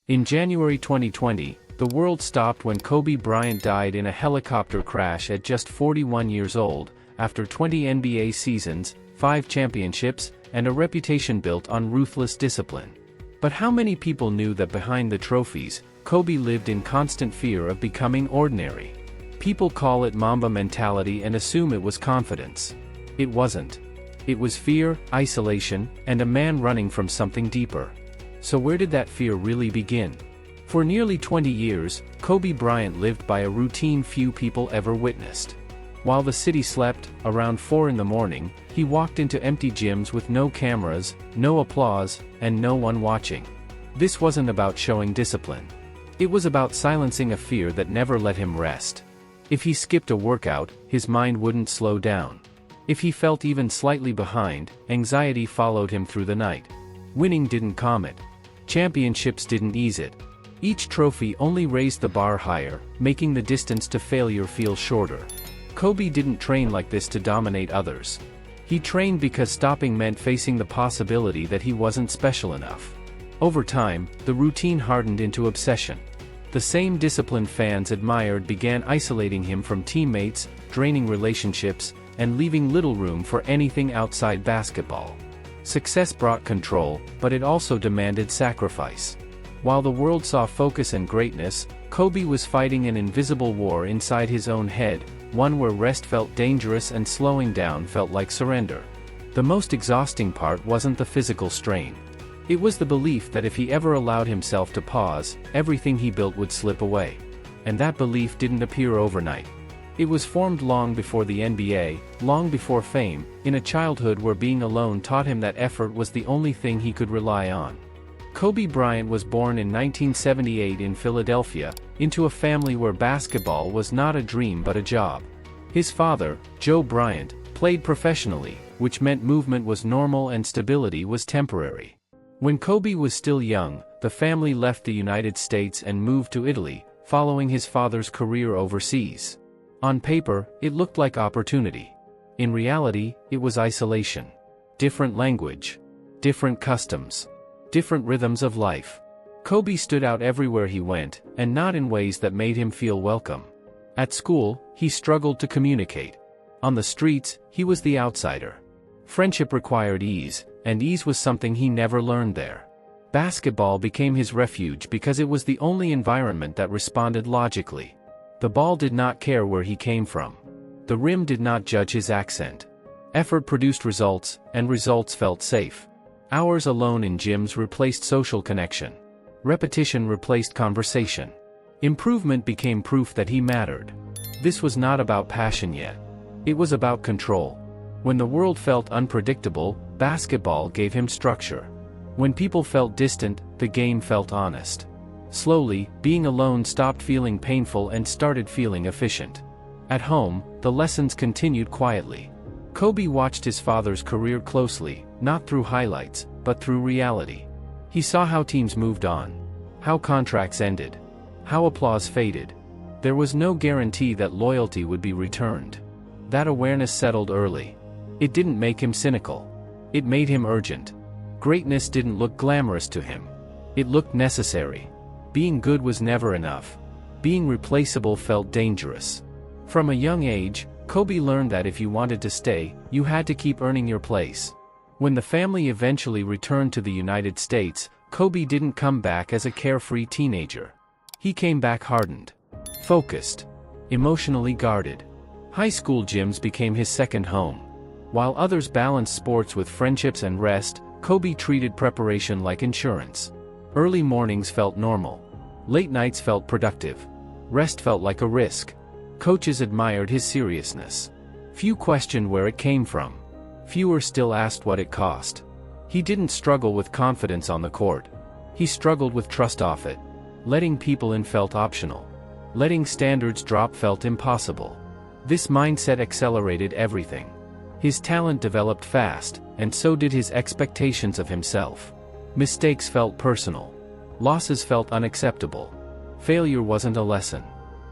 In January 2020, the world stopped when Kobe Bryant died in a helicopter crash at just 41 years old, after 20 NBA seasons, 5 championships, and a reputation built on ruthless discipline. But how many people knew that behind the trophies, Kobe lived in constant fear of becoming ordinary? People call it Mamba mentality and assume it was confidence. It wasn't. It was fear, isolation, and a man running from something deeper. So where did that fear really begin? For nearly 20 years, Kobe Bryant lived by a routine few people ever witnessed. While the city slept, around 4 in the morning, he walked into empty gyms with no cameras, no applause, and no one watching. This wasn't about showing discipline. It was about silencing a fear that never let him rest. If he skipped a workout, his mind wouldn't slow down. If he felt even slightly behind, anxiety followed him through the night. Winning didn't calm it. Championships didn't ease it. Each trophy only raised the bar higher, making the distance to failure feel shorter. Kobe didn't train like this to dominate others. He trained because stopping meant facing the possibility that he wasn't special enough. Over time, the routine hardened into obsession. The same discipline fans admired began isolating him from teammates, draining relationships, and leaving little room for anything outside basketball. Success brought control, but it also demanded sacrifice. While the world saw focus and greatness, Kobe was fighting an invisible war inside his own head, one where rest felt dangerous and slowing down felt like surrender. The most exhausting part wasn't the physical strain. It was the belief that if he ever allowed himself to pause, everything he built would slip away. And that belief didn't appear overnight. It was formed long before the NBA, long before fame, in a childhood where being alone taught him that effort was the only thing he could rely on. Kobe Bryant was born in 1978 in Philadelphia, into a family where basketball was not a dream but a job. His father, Joe Bryant, played professionally, which meant movement was normal and stability was temporary. When Kobe was still young, the family left the United States and moved to Italy, following his father's career overseas. On paper, it looked like opportunity. In reality, it was isolation. Different language. Different customs. Different rhythms of life. Kobe stood out everywhere he went, and not in ways that made him feel welcome. At school, he struggled to communicate. On the streets, he was the outsider. Friendship required ease, and ease was something he never learned there. Basketball became his refuge because it was the only environment that responded logically. The ball did not care where he came from. The rim did not judge his accent. Effort produced results, and results felt safe. Hours alone in gyms replaced social connection. Repetition replaced conversation. Improvement became proof that he mattered. This was not about passion yet. It was about control. When the world felt unpredictable, basketball gave him structure. When people felt distant, the game felt honest. Slowly, being alone stopped feeling painful and started feeling efficient. At home, the lessons continued quietly. Kobe watched his father's career closely, not through highlights, but through reality. He saw how teams moved on. How contracts ended. How applause faded. There was no guarantee that loyalty would be returned. That awareness settled early. It didn't make him cynical. It made him urgent. Greatness didn't look glamorous to him. It looked necessary. Being good was never enough. Being replaceable felt dangerous. From a young age, Kobe learned that if you wanted to stay, you had to keep earning your place. When the family eventually returned to the United States, Kobe didn't come back as a carefree teenager. He came back hardened. Focused. Emotionally guarded. High school gyms became his second home. While others balanced sports with friendships and rest, Kobe treated preparation like insurance. Early mornings felt normal. Late nights felt productive. Rest felt like a risk. Coaches admired his seriousness. Few questioned where it came from. Fewer still asked what it cost. He didn't struggle with confidence on the court. He struggled with trust off it. Letting people in felt optional. Letting standards drop felt impossible. This mindset accelerated everything. His talent developed fast, and so did his expectations of himself. Mistakes felt personal. Losses felt unacceptable. Failure wasn't a lesson.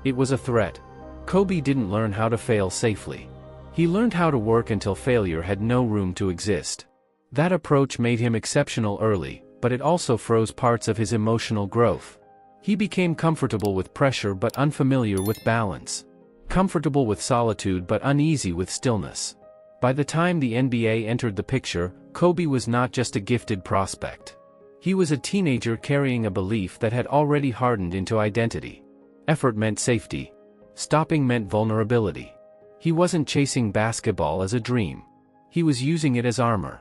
It was a threat. Kobe didn't learn how to fail safely. He learned how to work until failure had no room to exist. That approach made him exceptional early, but it also froze parts of his emotional growth. He became comfortable with pressure but unfamiliar with balance. Comfortable with solitude but uneasy with stillness. By the time the NBA entered the picture, Kobe was not just a gifted prospect. He was a teenager carrying a belief that had already hardened into identity. Effort meant safety. Stopping meant vulnerability. He wasn't chasing basketball as a dream. He was using it as armor.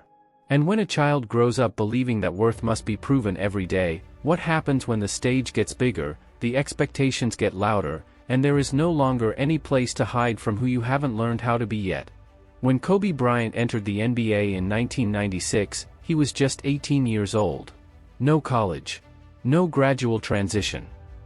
And when a child grows up believing that worth must be proven every day, what happens when the stage gets bigger, the expectations get louder, and there is no longer any place to hide from who you haven't learned how to be yet? When Kobe Bryant entered the NBA in 1996, he was just 18 years old. No college. No gradual transition.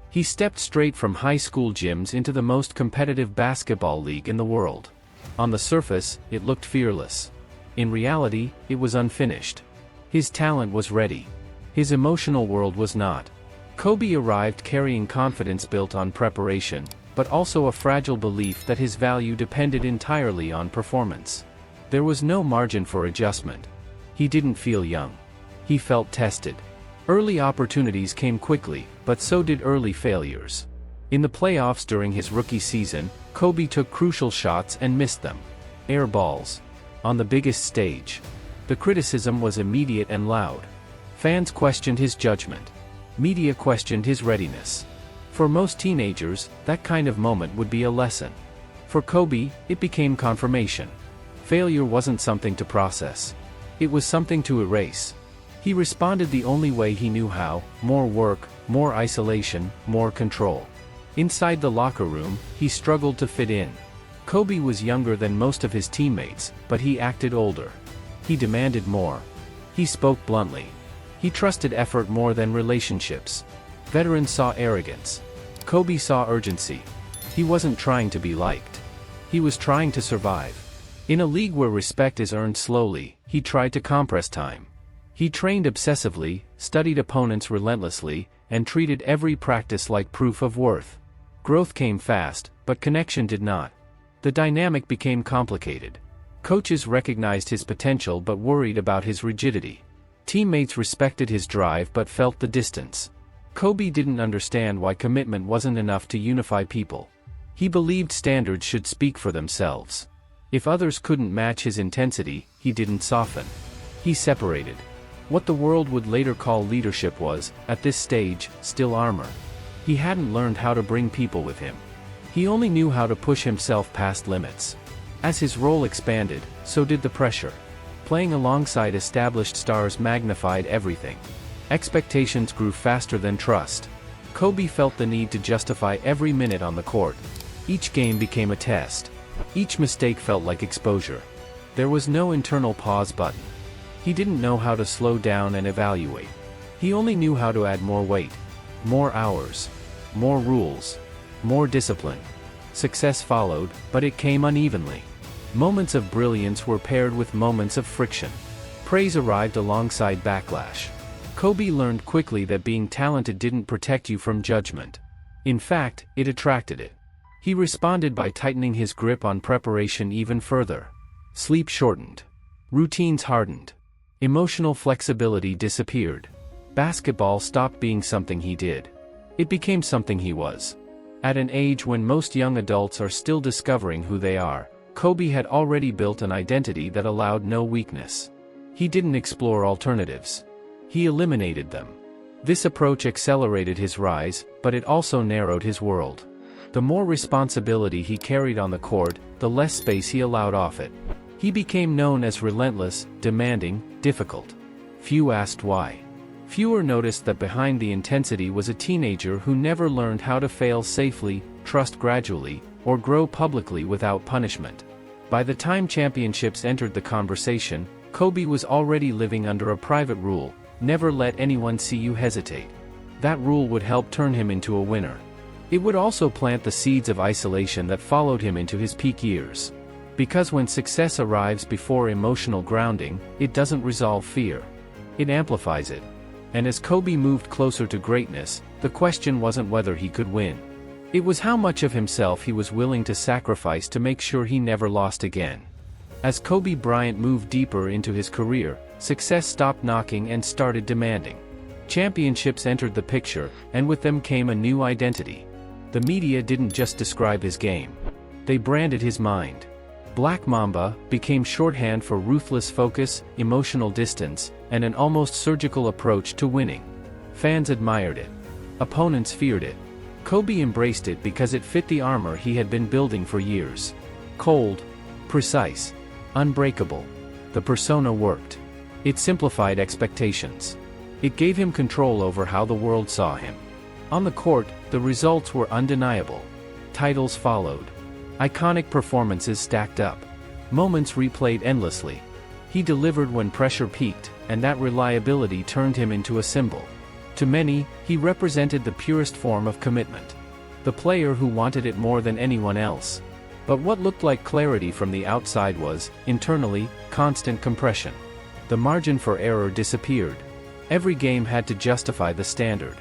He stepped straight from high school gyms into the most competitive basketball league in the world. On the surface, it looked fearless. In reality, it was unfinished. His talent was ready. His emotional world was not. Kobe arrived carrying confidence built on preparation, but also a fragile belief that his value depended entirely on performance. There was no margin for adjustment. He didn't feel young. He felt tested. Early opportunities came quickly, but so did early failures. In the playoffs during his rookie season, Kobe took crucial shots and missed them. Air balls. On the biggest stage. The criticism was immediate and loud. Fans questioned his judgment. Media questioned his readiness. For most teenagers, that kind of moment would be a lesson. For Kobe, it became confirmation. Failure wasn't something to process. It was something to erase. He responded the only way he knew how: more work, more isolation, more control. Inside the locker room, he struggled to fit in. Kobe was younger than most of his teammates, but he acted older. He demanded more. He spoke bluntly. He trusted effort more than relationships. Veterans saw arrogance. Kobe saw urgency. He wasn't trying to be liked. He was trying to survive. In a league where respect is earned slowly, he tried to compress time. He trained obsessively, studied opponents relentlessly, and treated every practice like proof of worth. Growth came fast, but connection did not. The dynamic became complicated. Coaches recognized his potential but worried about his rigidity. Teammates respected his drive but felt the distance. Kobe didn't understand why commitment wasn't enough to unify people. He believed standards should speak for themselves. If others couldn't match his intensity, he didn't soften. He separated. What the world would later call leadership was, at this stage, still armor. He hadn't learned how to bring people with him. He only knew how to push himself past limits. As his role expanded, so did the pressure. Playing alongside established stars magnified everything. Expectations grew faster than trust. Kobe felt the need to justify every minute on the court. Each game became a test. Each mistake felt like exposure. There was no internal pause button. He didn't know how to slow down and evaluate. He only knew how to add more weight. More hours. More rules. More discipline. Success followed, but it came unevenly. Moments of brilliance were paired with moments of friction. Praise arrived alongside backlash. Kobe learned quickly that being talented didn't protect you from judgment. In fact, it attracted it. He responded by tightening his grip on preparation even further. Sleep shortened. Routines hardened. Emotional flexibility disappeared. Basketball stopped being something he did. It became something he was. At an age when most young adults are still discovering who they are, Kobe had already built an identity that allowed no weakness. He didn't explore alternatives. He eliminated them. This approach accelerated his rise, but it also narrowed his world. The more responsibility he carried on the court, the less space he allowed off it. He became known as relentless, demanding, difficult. Few asked why. Fewer noticed that behind the intensity was a teenager who never learned how to fail safely, trust gradually, or grow publicly without punishment. By the time championships entered the conversation, Kobe was already living under a private rule: never let anyone see you hesitate. That rule would help turn him into a winner. It would also plant the seeds of isolation that followed him into his peak years. Because when success arrives before emotional grounding, it doesn't resolve fear. It amplifies it. And as Kobe moved closer to greatness, the question wasn't whether he could win. It was how much of himself he was willing to sacrifice to make sure he never lost again. As Kobe Bryant moved deeper into his career, success stopped knocking and started demanding. Championships entered the picture, and with them came a new identity. The media didn't just describe his game. They branded his mind. Black Mamba became shorthand for ruthless focus, emotional distance, and an almost surgical approach to winning. Fans admired it. Opponents feared it. Kobe embraced it because it fit the armor he had been building for years. Cold, precise, unbreakable. The persona worked. It simplified expectations. It gave him control over how the world saw him. On the court, the results were undeniable. Titles followed. Iconic performances stacked up. Moments replayed endlessly. He delivered when pressure peaked, and that reliability turned him into a symbol. To many, he represented the purest form of commitment. The player who wanted it more than anyone else. But what looked like clarity from the outside was, internally, constant compression. The margin for error disappeared. Every game had to justify the standard.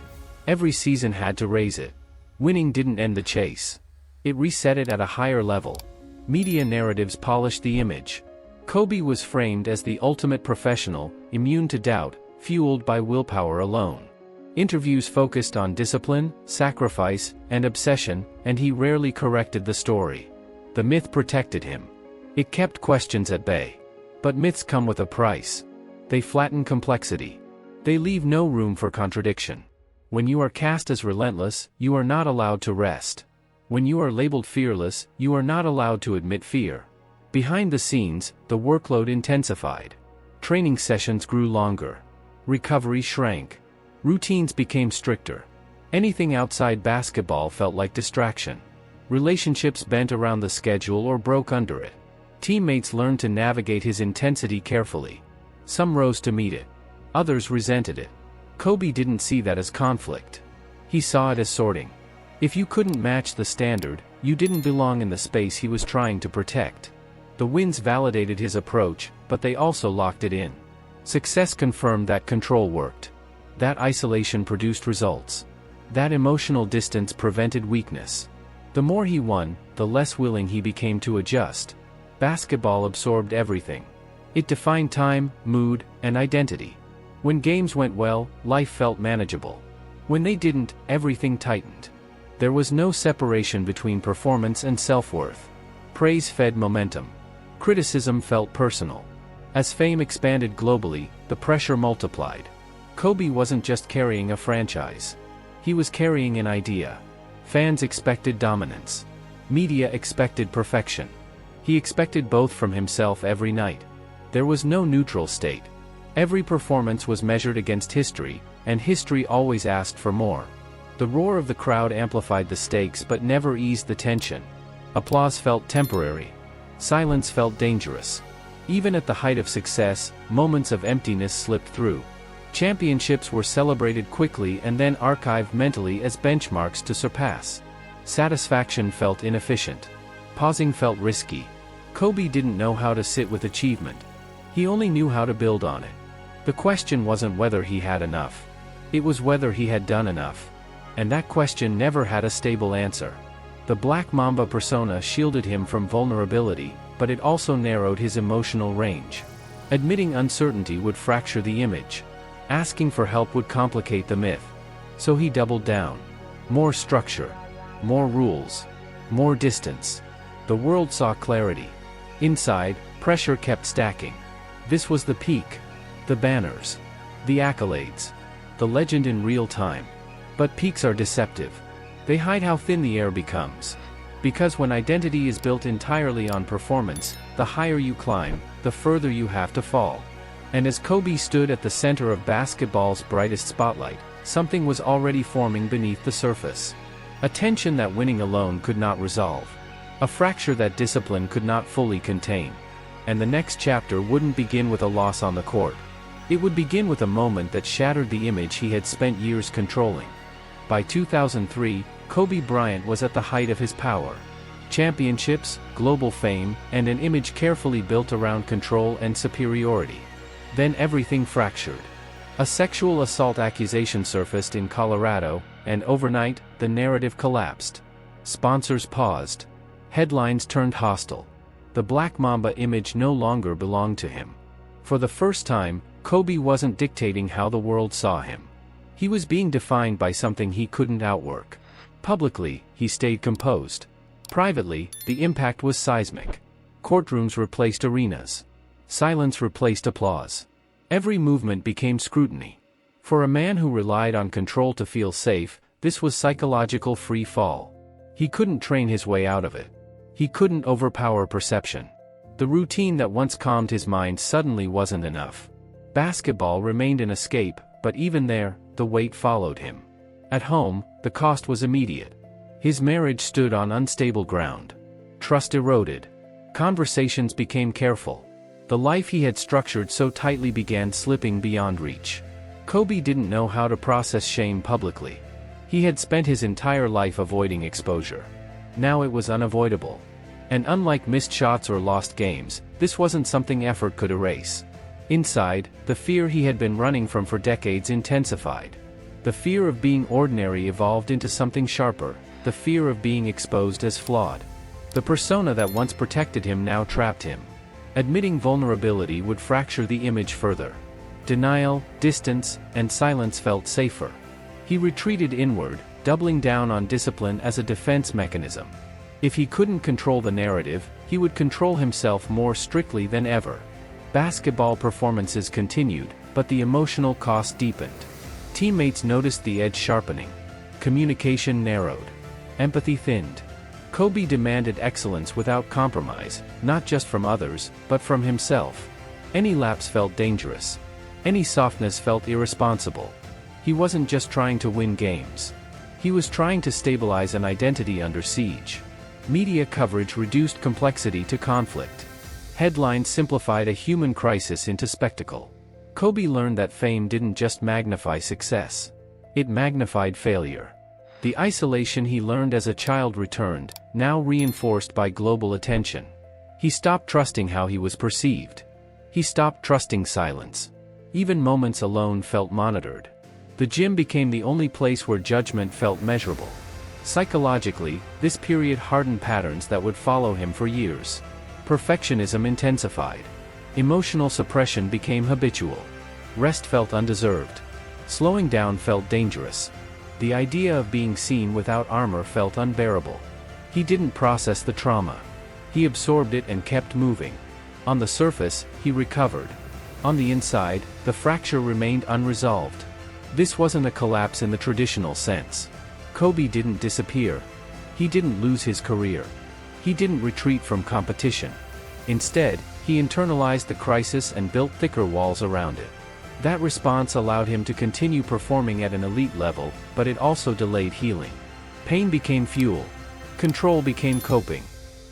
Every season had to raise it. Winning didn't end the chase. It reset it at a higher level. Media narratives polished the image. Kobe was framed as the ultimate professional, immune to doubt, fueled by willpower alone. Interviews focused on discipline, sacrifice, and obsession, and he rarely corrected the story. The myth protected him. It kept questions at bay. But myths come with a price. They flatten complexity. They leave no room for contradiction. When you are cast as relentless, you are not allowed to rest. When you are labeled fearless, you are not allowed to admit fear. Behind the scenes, the workload intensified. Training sessions grew longer. Recovery shrank. Routines became stricter. Anything outside basketball felt like distraction. Relationships bent around the schedule or broke under it. Teammates learned to navigate his intensity carefully. Some rose to meet it. Others resented it. Kobe didn't see that as conflict. He saw it as sorting. If you couldn't match the standard, you didn't belong in the space he was trying to protect. The wins validated his approach, but they also locked it in. Success confirmed that control worked. That isolation produced results. That emotional distance prevented weakness. The more he won, the less willing he became to adjust. Basketball absorbed everything. It defined time, mood, and identity. When games went well, life felt manageable. When they didn't, everything tightened. There was no separation between performance and self-worth. Praise fed momentum. Criticism felt personal. As fame expanded globally, the pressure multiplied. Kobe wasn't just carrying a franchise. He was carrying an idea. Fans expected dominance. Media expected perfection. He expected both from himself every night. There was no neutral state. Every performance was measured against history, and history always asked for more. The roar of the crowd amplified the stakes but never eased the tension. Applause felt temporary. Silence felt dangerous. Even at the height of success, moments of emptiness slipped through. Championships were celebrated quickly and then archived mentally as benchmarks to surpass. Satisfaction felt inefficient. Pausing felt risky. Kobe didn't know how to sit with achievement. He only knew how to build on it. The question wasn't whether he had enough. It was whether he had done enough. And that question never had a stable answer. The Black Mamba persona shielded him from vulnerability, but it also narrowed his emotional range. Admitting uncertainty would fracture the image. Asking for help would complicate the myth. So he doubled down. More structure. More rules. More distance. The world saw clarity. Inside, pressure kept stacking. This was the peak. The banners. The accolades. The legend in real time. But peaks are deceptive. They hide how thin the air becomes. Because when identity is built entirely on performance, the higher you climb, the further you have to fall. And as Kobe stood at the center of basketball's brightest spotlight, something was already forming beneath the surface. A tension that winning alone could not resolve. A fracture that discipline could not fully contain. And the next chapter wouldn't begin with a loss on the court. It would begin with a moment that shattered the image he had spent years controlling. By 2003, Kobe Bryant was at the height of his power. Championships, global fame, and an image carefully built around control and superiority. Then everything fractured. A sexual assault accusation surfaced in Colorado, and overnight, the narrative collapsed. Sponsors paused. Headlines turned hostile. The Black Mamba image no longer belonged to him. For the first time, Kobe wasn't dictating how the world saw him. He was being defined by something he couldn't outwork. Publicly, he stayed composed. Privately, the impact was seismic. Courtrooms replaced arenas. Silence replaced applause. Every movement became scrutiny. For a man who relied on control to feel safe, this was psychological free fall. He couldn't train his way out of it. He couldn't overpower perception. The routine that once calmed his mind suddenly wasn't enough. Basketball remained an escape, but even there, the weight followed him. At home, the cost was immediate. His marriage stood on unstable ground. Trust eroded. Conversations became careful. The life he had structured so tightly began slipping beyond reach. Kobe didn't know how to process shame publicly. He had spent his entire life avoiding exposure. Now it was unavoidable. And unlike missed shots or lost games, this wasn't something effort could erase. Inside, the fear he had been running from for decades intensified. The fear of being ordinary evolved into something sharper, the fear of being exposed as flawed. The persona that once protected him now trapped him. Admitting vulnerability would fracture the image further. Denial, distance, and silence felt safer. He retreated inward, doubling down on discipline as a defense mechanism. If he couldn't control the narrative, he would control himself more strictly than ever. Basketball performances continued, but the emotional cost deepened. Teammates noticed the edge sharpening. Communication narrowed. Empathy thinned. Kobe demanded excellence without compromise, not just from others, but from himself. Any lapse felt dangerous. Any softness felt irresponsible. He wasn't just trying to win games. He was trying to stabilize an identity under siege. Media coverage reduced complexity to conflict. Headlines simplified a human crisis into spectacle. Kobe learned that fame didn't just magnify success. It magnified failure. The isolation he learned as a child returned, now reinforced by global attention. He stopped trusting how he was perceived. He stopped trusting silence. Even moments alone felt monitored. The gym became the only place where judgment felt measurable. Psychologically, this period hardened patterns that would follow him for years. Perfectionism intensified. Emotional suppression became habitual. Rest felt undeserved. Slowing down felt dangerous. The idea of being seen without armor felt unbearable. He didn't process the trauma. He absorbed it and kept moving. On the surface, he recovered. On the inside, the fracture remained unresolved. This wasn't a collapse in the traditional sense. Kobe didn't disappear. He didn't lose his career. He didn't retreat from competition. Instead, he internalized the crisis and built thicker walls around it. That response allowed him to continue performing at an elite level, but it also delayed healing. Pain became fuel. Control became coping.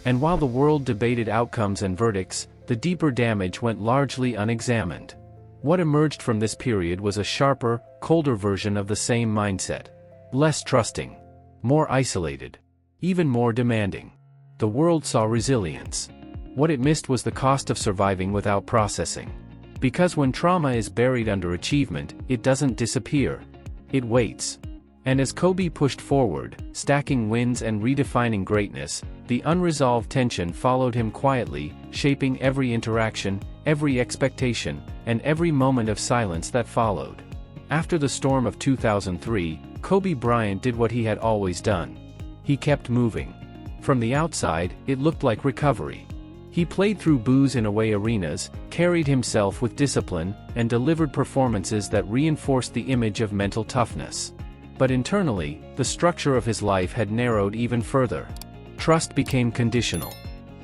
And while the world debated outcomes and verdicts, the deeper damage went largely unexamined. What emerged from this period was a sharper, colder version of the same mindset. Less trusting. More isolated. Even more demanding. The world saw resilience. What it missed was the cost of surviving without processing. Because when trauma is buried under achievement, it doesn't disappear. It waits. And as Kobe pushed forward, stacking wins and redefining greatness, the unresolved tension followed him quietly, shaping every interaction, every expectation, and every moment of silence that followed. After the storm of 2003, Kobe Bryant did what he had always done. He kept moving. From the outside, it looked like recovery. He played through booze in away arenas, carried himself with discipline, and delivered performances that reinforced the image of mental toughness. But internally, the structure of his life had narrowed even further. Trust became conditional.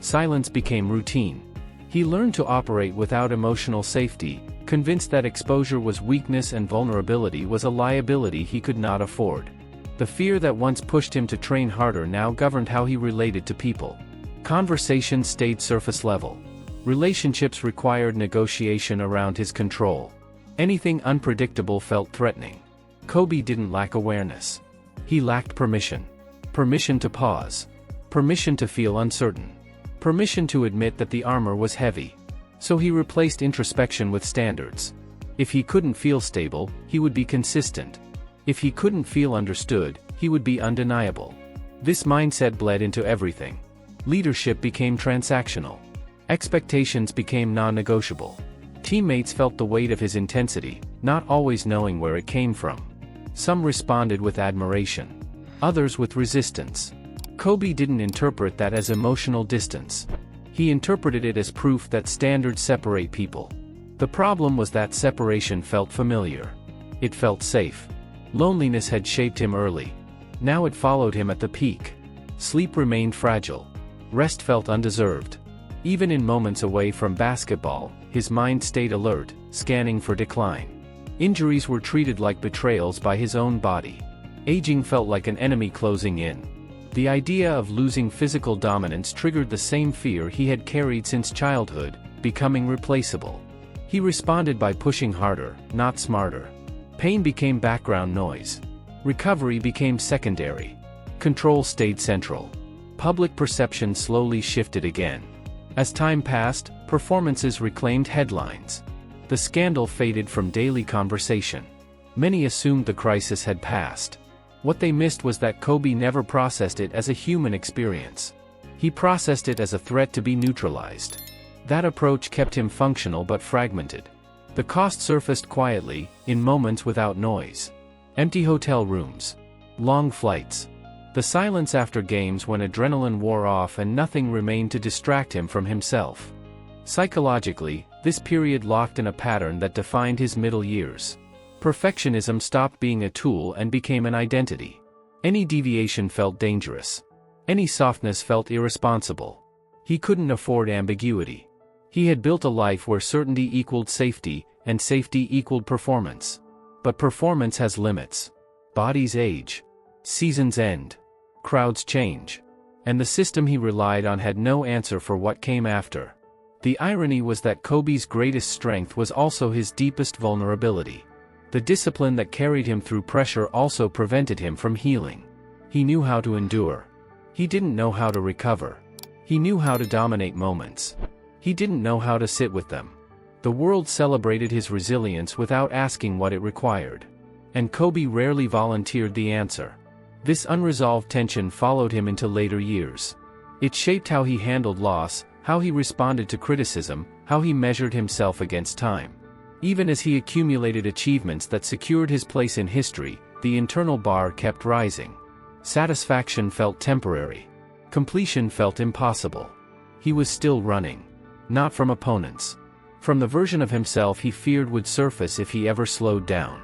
Silence became routine. He learned to operate without emotional safety, convinced that exposure was weakness and vulnerability was a liability he could not afford. The fear that once pushed him to train harder now governed how he related to people. Conversations stayed surface level. Relationships required negotiation around his control. Anything unpredictable felt threatening. Kobe didn't lack awareness. He lacked permission. Permission to pause. Permission to feel uncertain. Permission to admit that the armor was heavy. So he replaced introspection with standards. If he couldn't feel stable, he would be consistent. If he couldn't feel understood, he would be undeniable. This mindset bled into everything. Leadership became transactional. Expectations became non-negotiable. Teammates felt the weight of his intensity, not always knowing where it came from. Some responded with admiration. Others with resistance. Kobe didn't interpret that as emotional distance. He interpreted it as proof that standards separate people. The problem was that separation felt familiar. It felt safe. Loneliness had shaped him early. Now it followed him at the peak. Sleep remained fragile. Rest felt undeserved. Even in moments away from basketball, his mind stayed alert, scanning for decline. Injuries were treated like betrayals by his own body. Aging felt like an enemy closing in. The idea of losing physical dominance triggered the same fear he had carried since childhood, becoming replaceable. He responded by pushing harder, not smarter. Pain became background noise. Recovery became secondary. Control stayed central. Public perception slowly shifted again. As time passed, performances reclaimed headlines. The scandal faded from daily conversation. Many assumed the crisis had passed. What they missed was that Kobe never processed it as a human experience. He processed it as a threat to be neutralized. That approach kept him functional but fragmented. The cost surfaced quietly, in moments without noise. Empty hotel rooms. Long flights. The silence after games when adrenaline wore off and nothing remained to distract him from himself. Psychologically, this period locked in a pattern that defined his middle years. Perfectionism stopped being a tool and became an identity. Any deviation felt dangerous. Any softness felt irresponsible. He couldn't afford ambiguity. He had built a life where certainty equaled safety, and safety equaled performance. But performance has limits. Bodies age. Seasons end. Crowds change. And the system he relied on had no answer for what came after. The irony was that Kobe's greatest strength was also his deepest vulnerability. The discipline that carried him through pressure also prevented him from healing. He knew how to endure. He didn't know how to recover. He knew how to dominate moments. He didn't know how to sit with them. The world celebrated his resilience without asking what it required. And Kobe rarely volunteered the answer. This unresolved tension followed him into later years. It shaped how he handled loss, how he responded to criticism, how he measured himself against time. Even as he accumulated achievements that secured his place in history, the internal bar kept rising. Satisfaction felt temporary. Completion felt impossible. He was still running. Not from opponents. From the version of himself he feared would surface if he ever slowed down.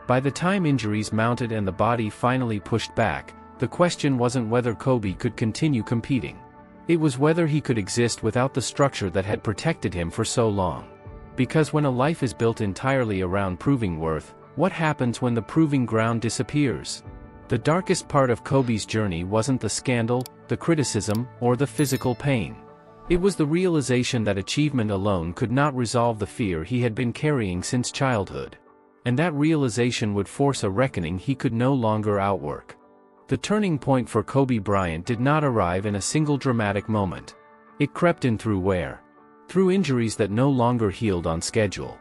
By the time injuries mounted and the body finally pushed back, the question wasn't whether Kobe could continue competing. It was whether he could exist without the structure that had protected him for so long. Because when a life is built entirely around proving worth, what happens when the proving ground disappears? The darkest part of Kobe's journey wasn't the scandal, the criticism, or the physical pain. It was the realization that achievement alone could not resolve the fear he had been carrying since childhood. And that realization would force a reckoning he could no longer outwork. The turning point for Kobe Bryant did not arrive in a single dramatic moment. It crept in through wear. Through injuries that no longer healed on schedule.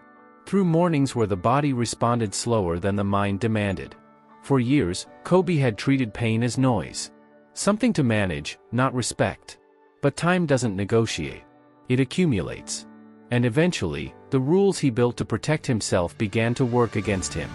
Through mornings where the body responded slower than the mind demanded. For years, Kobe had treated pain as noise. Something to manage, not respect. But time doesn't negotiate. It accumulates. And eventually, the rules he built to protect himself began to work against him.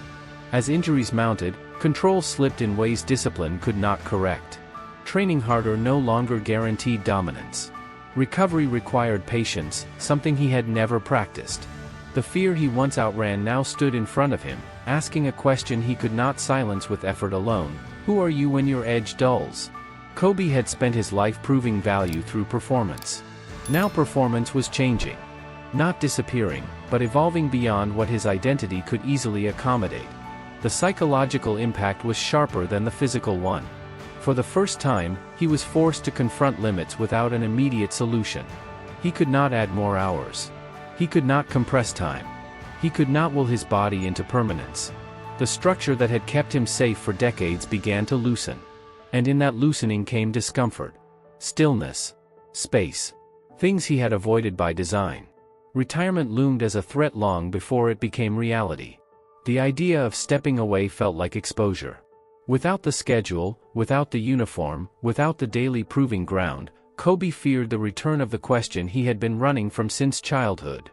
As injuries mounted, control slipped in ways discipline could not correct. Training harder no longer guaranteed dominance. Recovery required patience, something he had never practiced. The fear he once outran now stood in front of him, asking a question he could not silence with effort alone: who are you when your edge dulls? Kobe had spent his life proving value through performance. Now performance was changing. Not disappearing, but evolving beyond what his identity could easily accommodate. The psychological impact was sharper than the physical one. For the first time, he was forced to confront limits without an immediate solution. He could not add more hours. He could not compress time. He could not will his body into permanence. The structure that had kept him safe for decades began to loosen. And in that loosening came discomfort. Stillness. Space. Things he had avoided by design. Retirement loomed as a threat long before it became reality. The idea of stepping away felt like exposure. Without the schedule, without the uniform, without the daily proving ground, Kobe feared the return of the question he had been running from since childhood.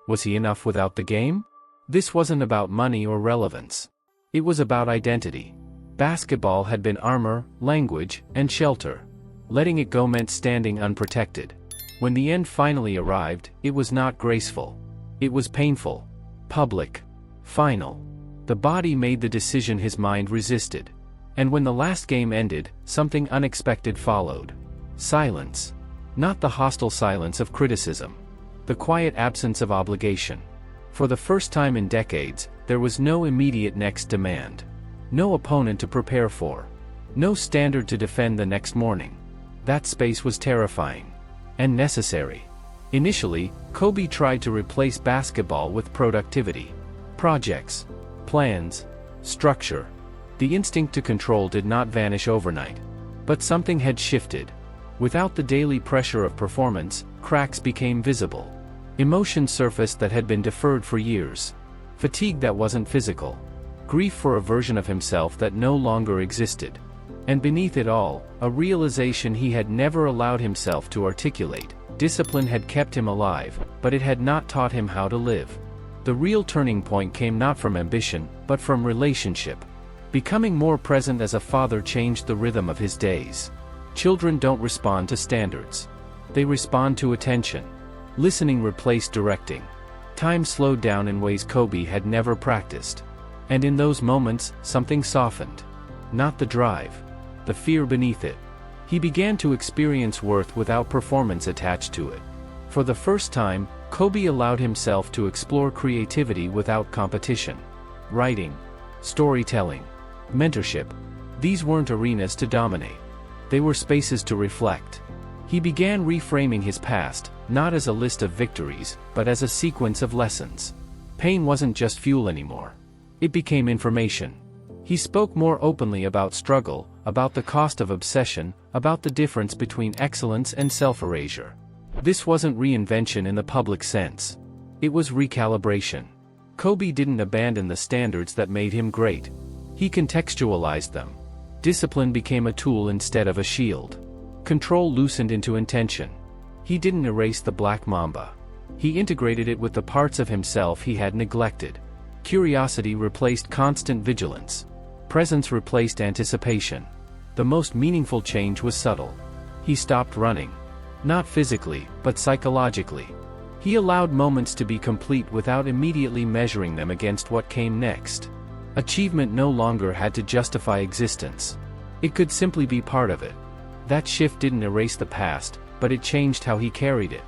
Was he enough without the game? This wasn't about money or relevance. It was about identity. Basketball had been armor, language, and shelter. Letting it go meant standing unprotected. When the end finally arrived, it was not graceful. It was painful. Public. Final. The body made the decision his mind resisted. And when the last game ended, something unexpected followed. Silence. Not the hostile silence of criticism. The quiet absence of obligation. For the first time in decades, there was no immediate next demand. No opponent to prepare for. No standard to defend the next morning. That space was terrifying. And necessary. Initially, Kobe tried to replace basketball with productivity. Projects. Plans. Structure. The instinct to control did not vanish overnight. But something had shifted. Without the daily pressure of performance, cracks became visible. Emotions surfaced that had been deferred for years. Fatigue that wasn't physical. Grief for a version of himself that no longer existed. And beneath it all, a realization he had never allowed himself to articulate. Discipline had kept him alive, but it had not taught him how to live. The real turning point came not from ambition, but from relationship. Becoming more present as a father changed the rhythm of his days. Children don't respond to standards. They respond to attention. Listening replaced directing. Time slowed down in ways Kobe had never practiced. And in those moments, something softened. Not the drive. The fear beneath it. He began to experience worth without performance attached to it. For the first time, Kobe allowed himself to explore creativity without competition. Writing. Storytelling. Mentorship. These weren't arenas to dominate. They were spaces to reflect. He began reframing his past, not as a list of victories, but as a sequence of lessons. Pain wasn't just fuel anymore. It became information. He spoke more openly about struggle, about the cost of obsession, about the difference between excellence and self-erasure. This wasn't reinvention in the public sense. It was recalibration. Kobe didn't abandon the standards that made him great. He contextualized them. Discipline became a tool instead of a shield. Control loosened into intention. He didn't erase the Black Mamba. He integrated it with the parts of himself he had neglected. Curiosity replaced constant vigilance. Presence replaced anticipation. The most meaningful change was subtle. He stopped running. Not physically, but psychologically. He allowed moments to be complete without immediately measuring them against what came next. Achievement no longer had to justify existence. It could simply be part of it. That shift didn't erase the past, but it changed how he carried it.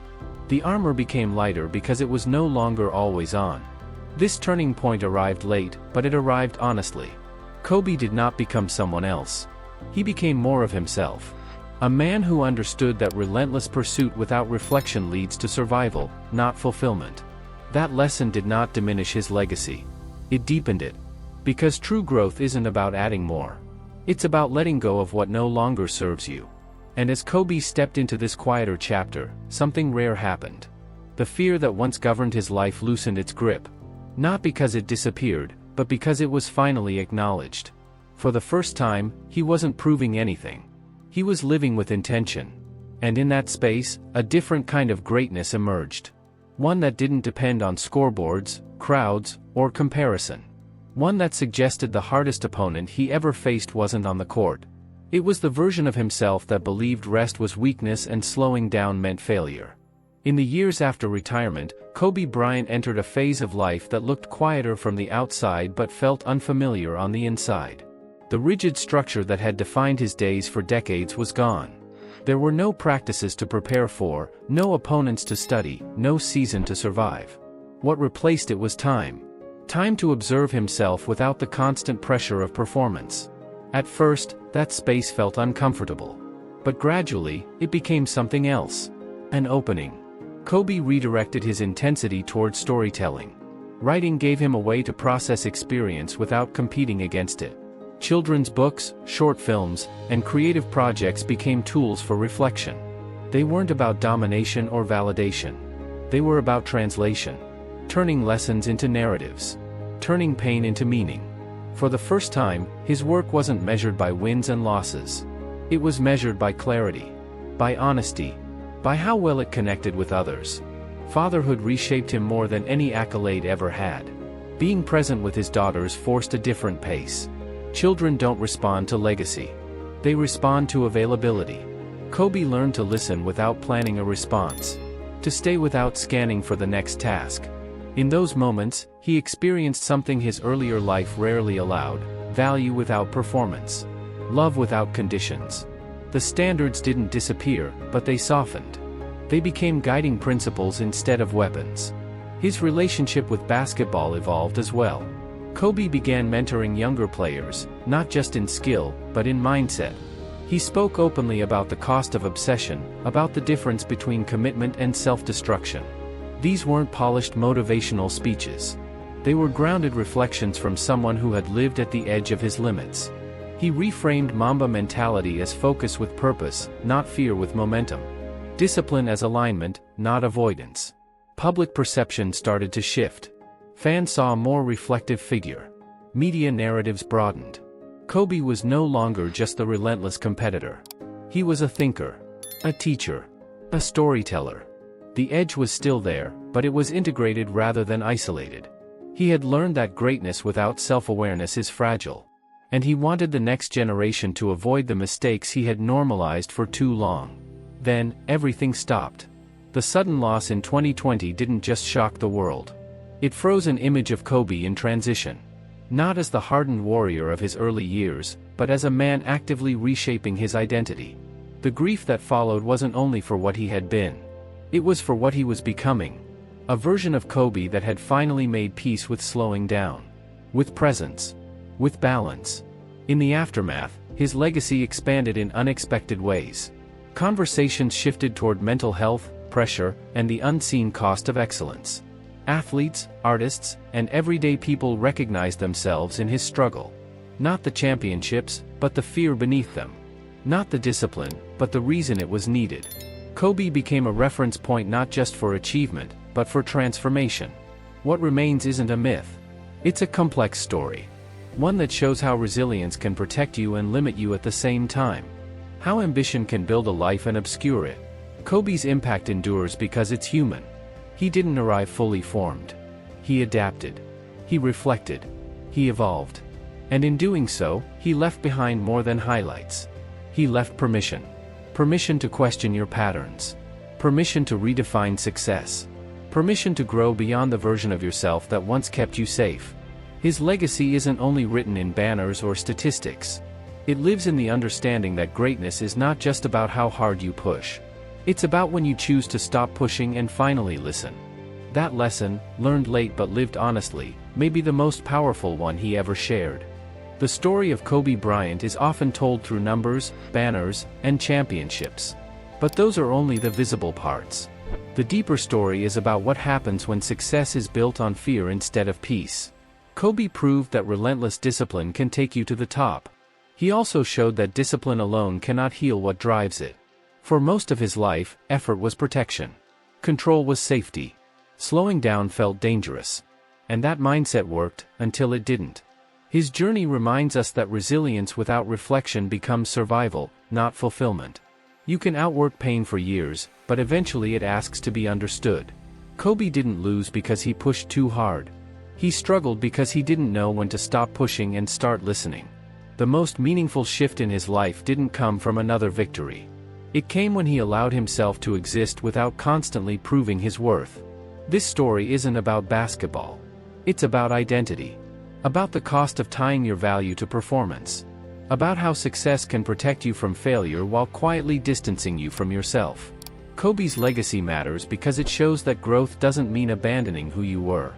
The armor became lighter because it was no longer always on. This turning point arrived late, but it arrived honestly. Kobe did not become someone else. He became more of himself. A man who understood that relentless pursuit without reflection leads to survival, not fulfillment. That lesson did not diminish his legacy. It deepened it. Because true growth isn't about adding more. It's about letting go of what no longer serves you. And as Kobe stepped into this quieter chapter, something rare happened. The fear that once governed his life loosened its grip. Not because it disappeared, but because it was finally acknowledged. For the first time, he wasn't proving anything. He was living with intention. And in that space, a different kind of greatness emerged. One that didn't depend on scoreboards, crowds, or comparison. One that suggested the hardest opponent he ever faced wasn't on the court. It was the version of himself that believed rest was weakness and slowing down meant failure. In the years after retirement, Kobe Bryant entered a phase of life that looked quieter from the outside but felt unfamiliar on the inside. The rigid structure that had defined his days for decades was gone. There were no practices to prepare for, no opponents to study, no season to survive. What replaced it was time. Time to observe himself without the constant pressure of performance. At first, that space felt uncomfortable. But gradually, it became something else. An opening. Kobe redirected his intensity towards storytelling. Writing gave him a way to process experience without competing against it. Children's books, short films, and creative projects became tools for reflection. They weren't about domination or validation. They were about translation. Turning lessons into narratives. Turning pain into meaning. For the first time, his work wasn't measured by wins and losses. It was measured by clarity. By honesty. By how well it connected with others. Fatherhood reshaped him more than any accolade ever had. Being present with his daughters forced a different pace. Children don't respond to legacy. They respond to availability. Kobe learned to listen without planning a response. To stay without scanning for the next task. In those moments, he experienced something his earlier life rarely allowed: value without performance. Love without conditions. The standards didn't disappear, but they softened. They became guiding principles instead of weapons. His relationship with basketball evolved as well. Kobe began mentoring younger players, not just in skill, but in mindset. He spoke openly about the cost of obsession, about the difference between commitment and self-destruction. These weren't polished motivational speeches. They were grounded reflections from someone who had lived at the edge of his limits. He reframed Mamba mentality as focus with purpose, not fear with momentum. Discipline as alignment, not avoidance. Public perception started to shift. Fans saw a more reflective figure. Media narratives broadened. Kobe was no longer just the relentless competitor. He was a thinker, a teacher, a storyteller. The edge was still there, but it was integrated rather than isolated. He had learned that greatness without self-awareness is fragile. And he wanted the next generation to avoid the mistakes he had normalized for too long. Then, everything stopped. The sudden loss in 2020 didn't just shock the world. It froze an image of Kobe in transition. Not as the hardened warrior of his early years, but as a man actively reshaping his identity. The grief that followed wasn't only for what he had been. It was for what he was becoming. A version of Kobe that had finally made peace with slowing down. With presence. With balance. In the aftermath, his legacy expanded in unexpected ways. Conversations shifted toward mental health, pressure, and the unseen cost of excellence. Athletes, artists, and everyday people recognized themselves in his struggle. Not the championships, but the fear beneath them. Not the discipline, but the reason it was needed. Kobe became a reference point not just for achievement, but for transformation. What remains isn't a myth. It's a complex story. One that shows how resilience can protect you and limit you at the same time. How ambition can build a life and obscure it. Kobe's impact endures because it's human. He didn't arrive fully formed. He adapted. He reflected. He evolved. And in doing so, he left behind more than highlights. He left permission. Permission to question your patterns. Permission to redefine success. Permission to grow beyond the version of yourself that once kept you safe. His legacy isn't only written in banners or statistics. It lives in the understanding that greatness is not just about how hard you push. It's about when you choose to stop pushing and finally listen. That lesson, learned late but lived honestly, may be the most powerful one he ever shared. The story of Kobe Bryant is often told through numbers, banners, and championships. But those are only the visible parts. The deeper story is about what happens when success is built on fear instead of peace. Kobe proved that relentless discipline can take you to the top. He also showed that discipline alone cannot heal what drives it. For most of his life, effort was protection. Control was safety. Slowing down felt dangerous. And that mindset worked, until it didn't. His journey reminds us that resilience without reflection becomes survival, not fulfillment. You can outwork pain for years, but eventually it asks to be understood. Kobe didn't lose because he pushed too hard. He struggled because he didn't know when to stop pushing and start listening. The most meaningful shift in his life didn't come from another victory. It came when he allowed himself to exist without constantly proving his worth. This story isn't about basketball. It's about identity. About the cost of tying your value to performance. About how success can protect you from failure while quietly distancing you from yourself. Kobe's legacy matters because it shows that growth doesn't mean abandoning who you were.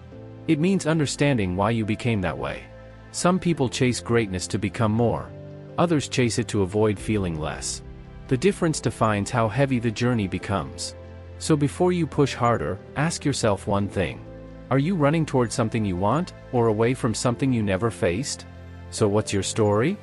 It means understanding why you became that way. Some people chase greatness to become more. Others chase it to avoid feeling less. The difference defines how heavy the journey becomes. So before you push harder, ask yourself one thing. Are you running toward something you want, or away from something you never faced? So what's your story?